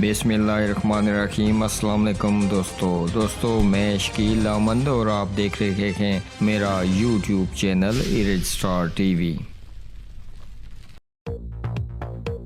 بسم اللہ الرحمن الرحیم۔ السلام علیکم دوستو میں شکیل احمد اور آپ دیکھ رہے ہیں میرا YouTube channel ایرج star T V.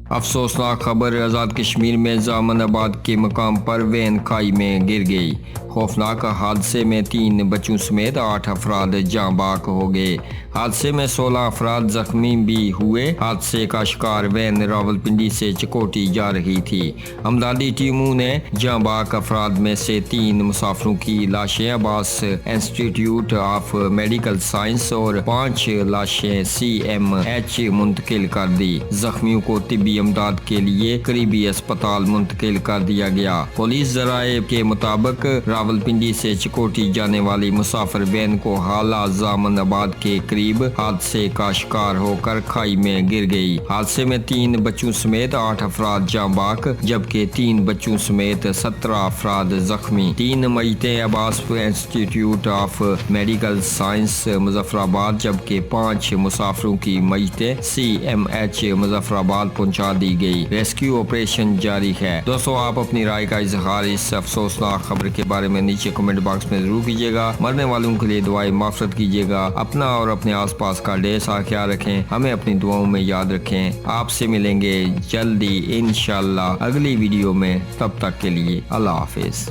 افسوسناک خبر، آزاد کشمیر میں زامن آباد کے مقام پر وین کھائی میں گر گئی۔ خوفناک حادثے میں 3 بچوں سمیت 8 افراد جاں بحق ہو گئے۔ حادثے میں 16 افراد زخمی بھی ہوئے۔ حادثے کا شکار وین راولپنڈی سے چکوٹی جا رہی تھی۔ امدادی ٹیموں نے جاں بحق افراد میں سے 3 مسافروں کی لاشیں عباس انسٹی ٹیوٹ آف میڈیکل سائنس اور 5 لاشیں CMH منتقل کر دی۔ زخمیوں کو طبی امداد کے لیے قریبی اسپتال منتقل کر دیا گیا۔ پولیس ذرائع کے مطابق راولپنڈی سے چکوٹی جانے والی مسافر وین کو حالہ زامن آباد کے قریب حادثے کا شکار ہو کر کھائی میں گر گئی۔ حادثے میں 3 بچوں سمیت 8 افراد جاں بحق جبکہ 3 بچوں سمیت 17 افراد زخمی۔ 3 میتیں عباس انسٹی ٹیوٹ آف میڈیکل سائنس مظفر آباد جبکہ 5 مسافروں کی میتیں CMH مظفر آباد پہنچا دی گئی۔ ریسکیو آپریشن جاری ہے۔ دوستو، آپ اپنی رائے کا اظہار اس افسوسناک خبر کے بارے میں نیچے کمنٹ باکس میں ضرور کیجیے گا۔ مرنے والوں کے لیے دعائیں مغفرت کیجیے گا۔ اپنا اور اپنے آس پاس کا ڈھیر سارا خیال رکھیں۔ ہمیں اپنی دعاؤں میں یاد رکھیں۔ آپ سے ملیں گے جلدی انشاءاللہ اگلی ویڈیو میں۔ تب تک کے لیے اللہ حافظ۔